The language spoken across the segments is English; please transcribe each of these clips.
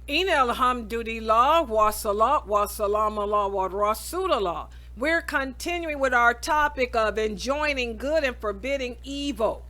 In alhamdulillah wa salat wa salam Allah wa rasulallah. We're continuing with our topic of enjoining good and forbidding evil.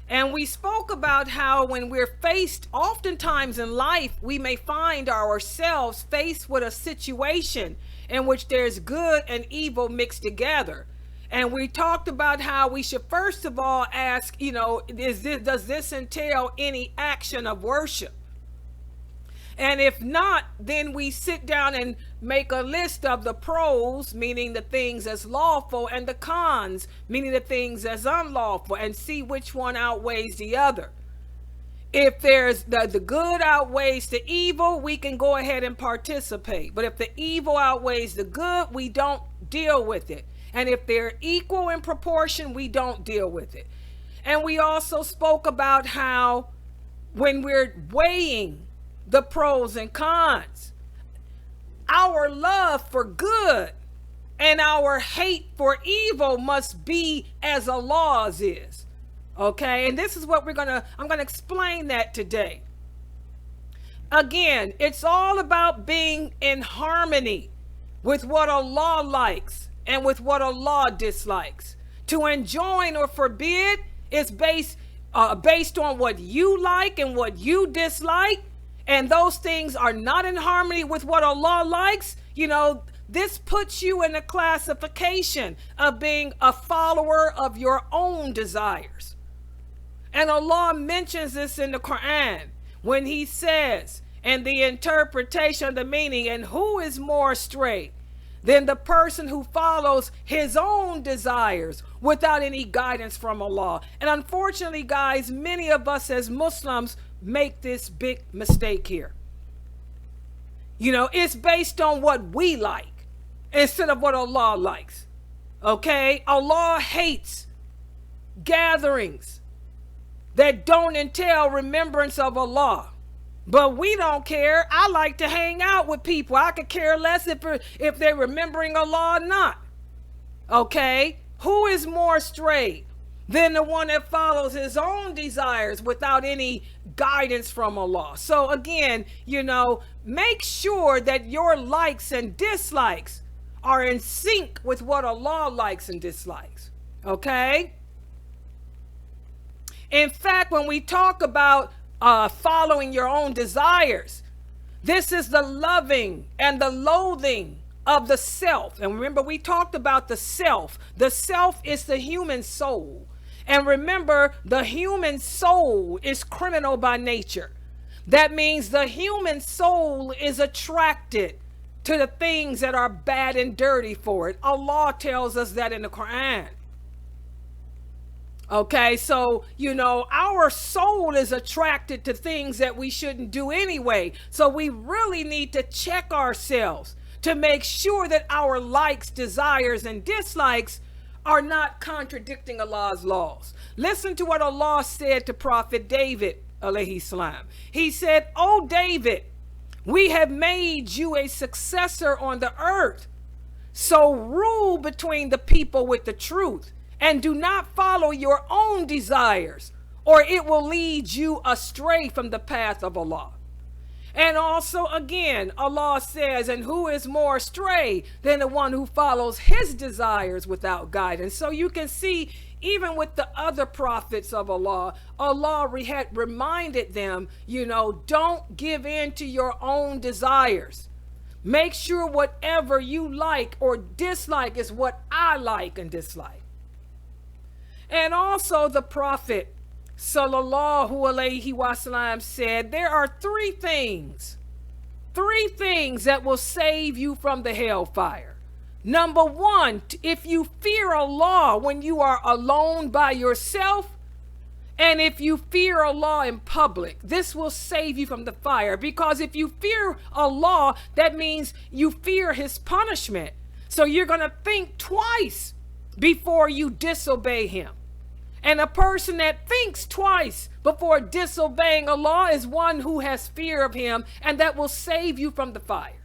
And we spoke about how when we're faced, oftentimes in life, we may find ourselves faced with a situation in which there's good and evil mixed together. And we talked about how we should first of all ask, does this entail any action of worship? And if not, then we sit down and make a list of the pros, meaning the things that's lawful, and the cons, meaning the things that's unlawful, and see which one outweighs the other. If there's the good outweighs the evil, we can go ahead and participate. But if the evil outweighs the good, we don't deal with it. And if they're equal in proportion, we don't deal with it. And we also spoke about how when we're weighing the pros and cons, our love for good and our hate for evil must be as Allah's is. Okay, and this is what I'm gonna explain that today. Again, it's all about being in harmony with what Allah likes and with what Allah dislikes. To enjoin or forbid is based on what you like and what you dislike, and those things are not in harmony with what Allah likes. This puts you in a classification of being a follower of your own desires. And Allah mentions this in the Quran when he says, and the interpretation of the meaning, and who is more astray than the person who follows his own desires without any guidance from Allah. And unfortunately, guys, many of us as Muslims make this big mistake here. It's based on what we like instead of what Allah likes. Okay? Allah hates gatherings that don't entail remembrance of Allah. But we don't care. I like to hang out with people. I could care less if they're remembering Allah or not. Okay? Who is more astray than the one that follows his own desires without any guidance from Allah? So again, make sure that your likes and dislikes are in sync with what Allah likes and dislikes. Okay? In fact, when we talk about following your own desires, this is the loving and the loathing of the self. And remember, we talked about the self. The self is the human soul. And remember, the human soul is criminal by nature. That means the human soul is attracted to the things that are bad and dirty for it. Allah tells us that in the Quran. Okay, so, our soul is attracted to things that we shouldn't do anyway. So we really need to check ourselves to make sure that our likes, desires, and dislikes are not contradicting Allah's laws. Listen to what Allah said to Prophet David, alayhi salam. He said, "O David, we have made you a successor on the earth. So rule between the people with the truth, and do not follow your own desires, or it will lead you astray from the path of Allah." And also again, Allah says, and who is more astray than the one who follows his desires without guidance? So you can see, even with the other prophets of Allah, Allah had reminded them, don't give in to your own desires. Make sure whatever you like or dislike is what I like and dislike. And also the Prophet Sallallahu Alaihi Wasallam said, there are three things that will save you from the hellfire. Number one, if you fear Allah when you are alone by yourself, and if you fear Allah in public, this will save you from the fire. Because if you fear Allah, that means you fear his punishment. So you're going to think twice before you disobey him. And a person that thinks twice before disobeying Allah is one who has fear of him, and that will save you from the fire.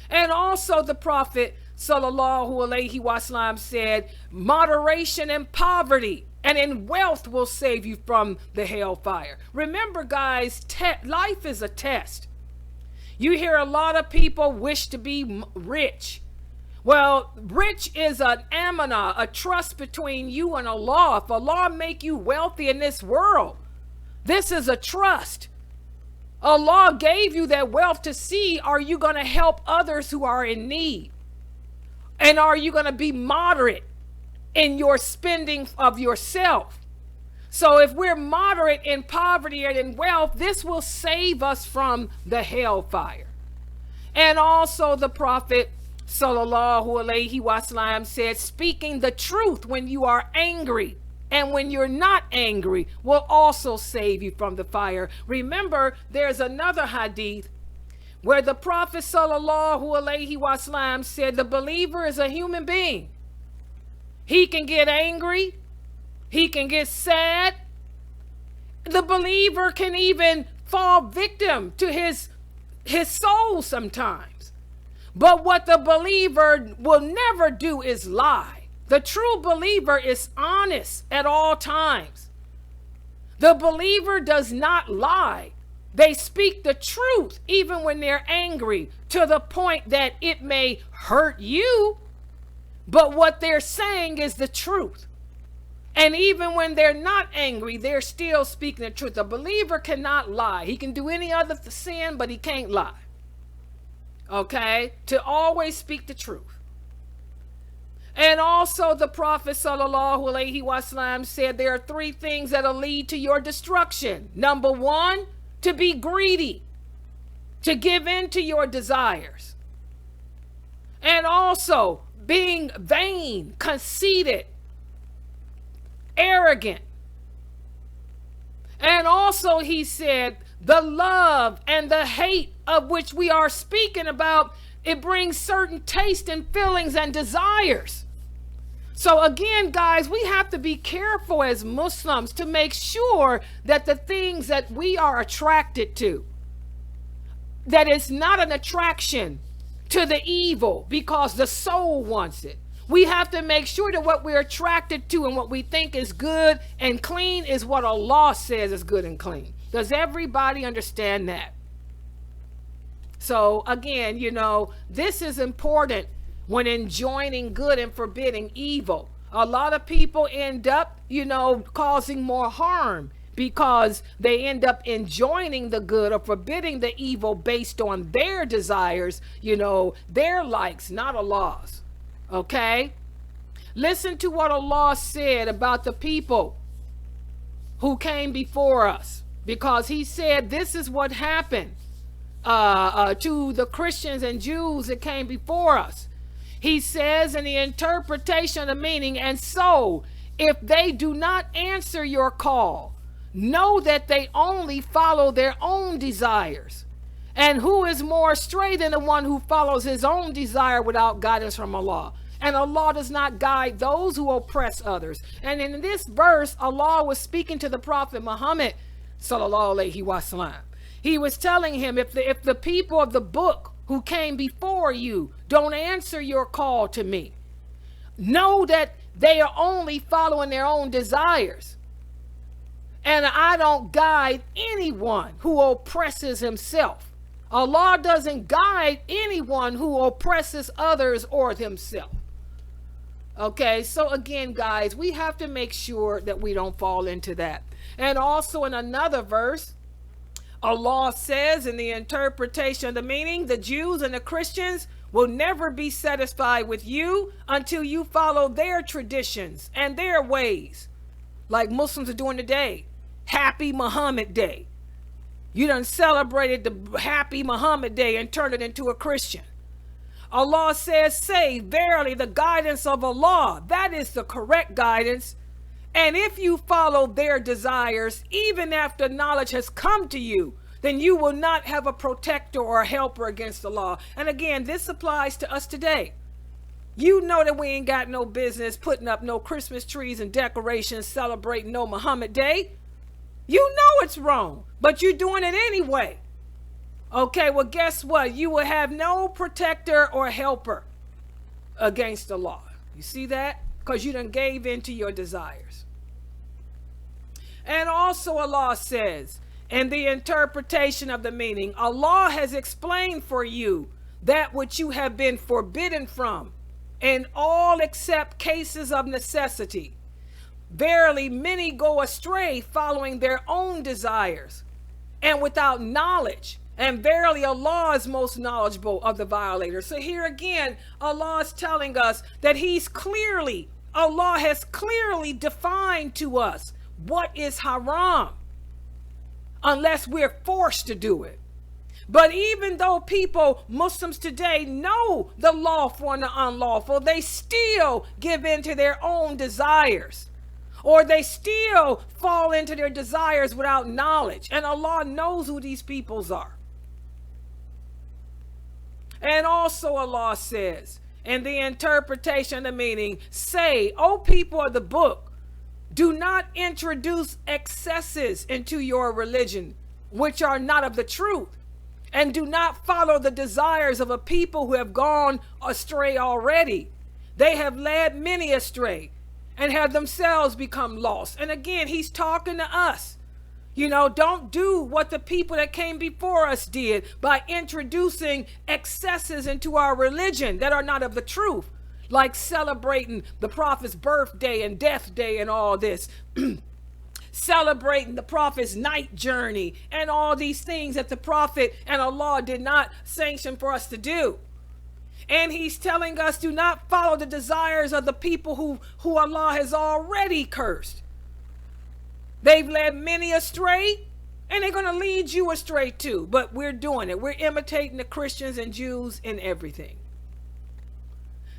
And also the Prophet Sallallahu Alaihi Wasallam said, moderation in poverty and in wealth will save you from the hellfire. Remember, guys, life is a test. You hear a lot of people wish to be rich. Well, rich is an amanah, a trust between you and Allah. If Allah make you wealthy in this world, this is a trust. Allah gave you that wealth to see, are you going to help others who are in need? And are you going to be moderate in your spending of yourself? So if we're moderate in poverty and in wealth, this will save us from the hellfire. And also the Prophet sallallahu alaihi wasallam said, speaking the truth when you are angry and when you're not angry will also save you from the fire. Remember, there's another hadith where the Prophet sallallahu alaihi wasallam said the believer is a human being. He can get angry. He can get sad. The believer can even fall victim to his soul sometimes. But what the believer will never do is lie. The true believer is honest at all times. The believer does not lie. They speak the truth even when they're angry, to the point that it may hurt you, but what they're saying is the truth. And even when they're not angry, they're still speaking the truth. A believer cannot lie. He can do any other sin, but he can't lie. Okay? To always speak the truth. And also the Prophet sallallahu alaihi wasallam said there are 3 things that'll lead to your destruction. Number 1, to be greedy, to give in to your desires. And also being vain, conceited, arrogant. And also he said the love and the hate of which we are speaking about, it brings certain taste and feelings and desires. So again, guys, we have to be careful as Muslims to make sure that the things that we are attracted to, that it's not an attraction to the evil because the soul wants it. We have to make sure that what we're attracted to and what we think is good and clean is what Allah says is good and clean. Does everybody understand that? So again, this is important when enjoining good and forbidding evil. A lot of people end up, causing more harm because they end up enjoining the good or forbidding the evil based on their desires, their likes, not Allah's. Okay? Listen to what Allah said about the people who came before us, because he said this is what happened to the Christians and Jews that came before us. He says in the interpretation of the meaning, and so if they do not answer your call, know that they only follow their own desires. And who is more astray than the one who follows his own desire without guidance from Allah? And Allah does not guide those who oppress others. And in this verse, Allah was speaking to the Prophet Muhammad sallallahu alaihi wasallam. He was telling him, if the people of the book who came before you don't answer your call to me, know that they are only following their own desires. And I don't guide anyone who oppresses himself. Allah doesn't guide anyone who oppresses others or himself. Okay, so again, guys, we have to make sure that we don't fall into that. And also in another verse, Allah says in the interpretation of the meaning, the Jews and the Christians will never be satisfied with you until you follow their traditions and their ways, like Muslims are doing today. Happy Muhammad Day. You done celebrated the Happy Muhammad Day and turned it into a Christian. Allah says, say, verily the guidance of Allah, that is the correct guidance. And if you follow their desires, even after knowledge has come to you, then you will not have a protector or a helper against Allah. And again, this applies to us today. You know that we ain't got no business putting up no Christmas trees and decorations celebrating no Muhammad Day. You know it's wrong, but you're doing it anyway. Okay, well, guess what? You will have no protector or helper against Allah. You see that? Because you done gave in to your desires. And also Allah says, And the interpretation of the meaning, Allah has explained for you that which you have been forbidden from, in all except cases of necessity. Verily, many go astray following their own desires and without knowledge. And verily, Allah is most knowledgeable of the violators. So here again, Allah is telling us that Allah has clearly defined to us what is haram, unless we're forced to do it. But even though Muslims today know the lawful and the unlawful, they still give in to their own desires, or they still fall into their desires without knowledge. And Allah knows who these peoples are. And also Allah says, in the interpretation of the meaning, say, O people of the book, do not introduce excesses into your religion, which are not of the truth. And do not follow the desires of a people who have gone astray already. They have led many astray and have themselves become lost. And again, he's talking to us. Don't do what the people that came before us did by introducing excesses into our religion that are not of the truth, like celebrating the prophet's birthday and death day and all this. Celebrating the prophet's night journey and all these things that the prophet and Allah did not sanction for us to do. And he's telling us, do not follow the desires of the people who Allah has already cursed. They've led many astray, and they're going to lead you astray too. But we're doing it. We're imitating the Christians and Jews in everything.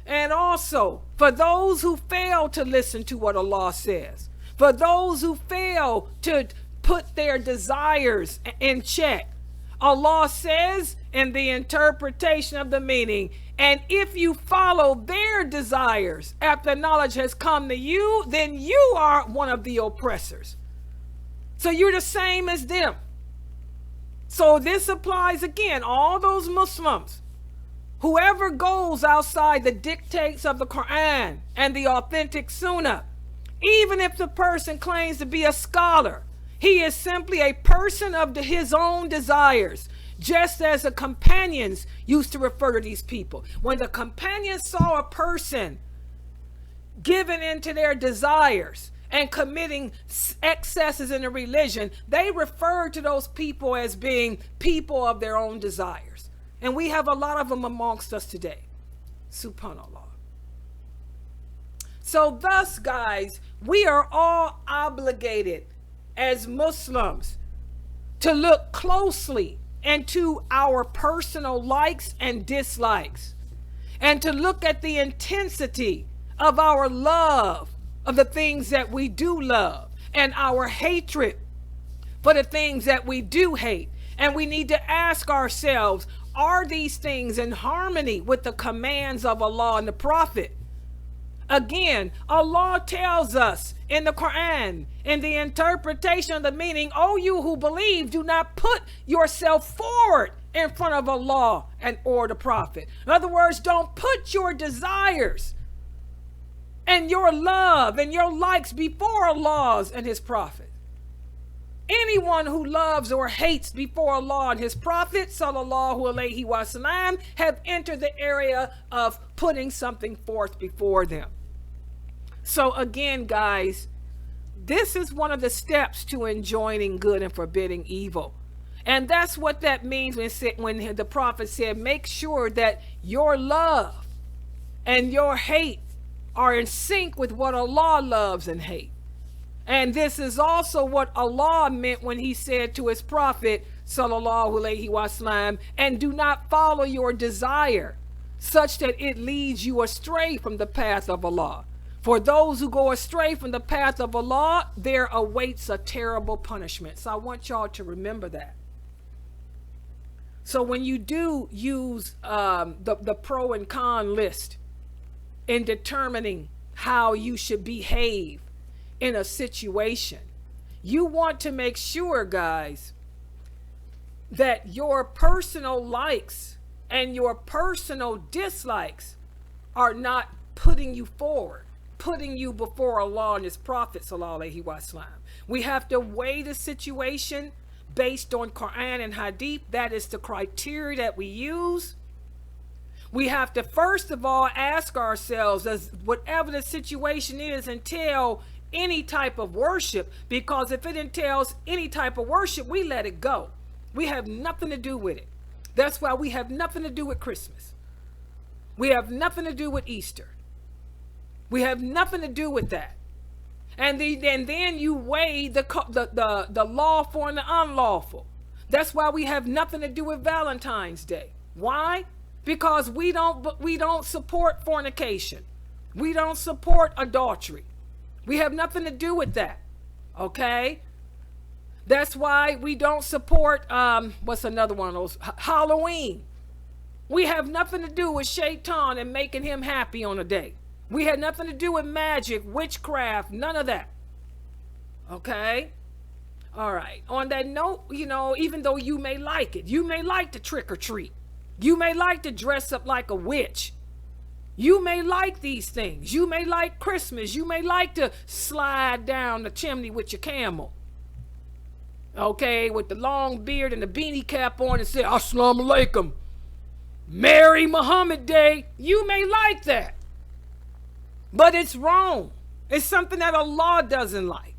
And also, for those who fail to listen to what Allah says, for those who fail to put their desires in check, Allah says in the interpretation of the meaning, and if you follow their desires after knowledge has come to you, then you are one of the oppressors. So you're the same as them. So this applies again, all those Muslims, whoever goes outside the dictates of the Quran and the authentic Sunnah, even if the person claims to be a scholar, he is simply a person of his own desires, just as the companions used to refer to these people. When the companions saw a person giving into their desires and committing excesses in the religion, they referred to those people as being people of their own desires. And we have a lot of them amongst us today. Subhanallah. So thus, guys, we are all obligated as Muslims to look closely into our personal likes and dislikes, and to look at the intensity of our love of the things that we do love, and our hatred for the things that we do hate. And we need to ask ourselves, are these things in harmony with the commands of Allah and the Prophet? Again, Allah tells us in the Quran, in the interpretation of the meaning, O you who believe, do not put yourself forward in front of Allah or the Prophet. In other words, don't put your desires and your love and your likes before Allah's and His Prophet. Anyone who loves or hates before Allah and His Prophet, sallallahu alaihi wasallam, have entered the area of putting something forth before them. So again, guys, this is one of the steps to enjoining good and forbidding evil. And that's what that means when the Prophet said, make sure that your love and your hate are in sync with what Allah loves and hates. And this is also what Allah meant when He said to His Prophet, sallallahu alaihi wasallam, and do not follow your desire such that it leads you astray from the path of Allah. For those who go astray from the path of Allah, there awaits a terrible punishment. So I want y'all to remember that. So when you do use the pro and con list in determining how you should behave in a situation, you want to make sure, guys, that your personal likes and your personal dislikes are not putting you forward, putting you before Allah and His Prophet sallallahu alaihi wasallam. We have to weigh the situation based on Quran and Hadith. That is the criteria that we use. We have to first of all ask ourselves, does whatever the situation is entail any type of worship? Because if it entails any type of worship, we let it go. We have nothing to do with it. That's why we have nothing to do with Christmas. We have nothing to do with Easter. We have nothing to do with that. And then you weigh the lawful and the unlawful. That's why we have nothing to do with Valentine's Day. Why? Because we don't support fornication. We don't support adultery. We have nothing to do with that. Okay? That's why we don't support what's another one of those? Halloween. We have nothing to do with Shaitan and making him happy on a day. We had nothing to do with magic, witchcraft, none of that. Okay? All right. On that note, even though you may like it, you may like to trick or treat. You may like to dress up like a witch. You may like these things. You may like Christmas. You may like to slide down the chimney with your camel. Okay, with the long beard and the beanie cap on and say, Assalamu alaikum. Merry Muhammad Day. You may like that. But it's wrong. It's something that Allah doesn't like.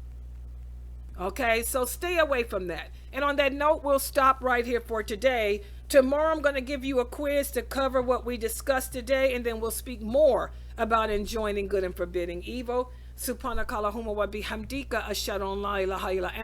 Okay, so stay away from that. And on that note, we'll stop right here for today. Tomorrow, I'm going to give you a quiz to cover what we discussed today, and then we'll speak more about enjoining good and forbidding evil. Subhanakallahumma wa bihamdika ashhadu an la ilaha illa anta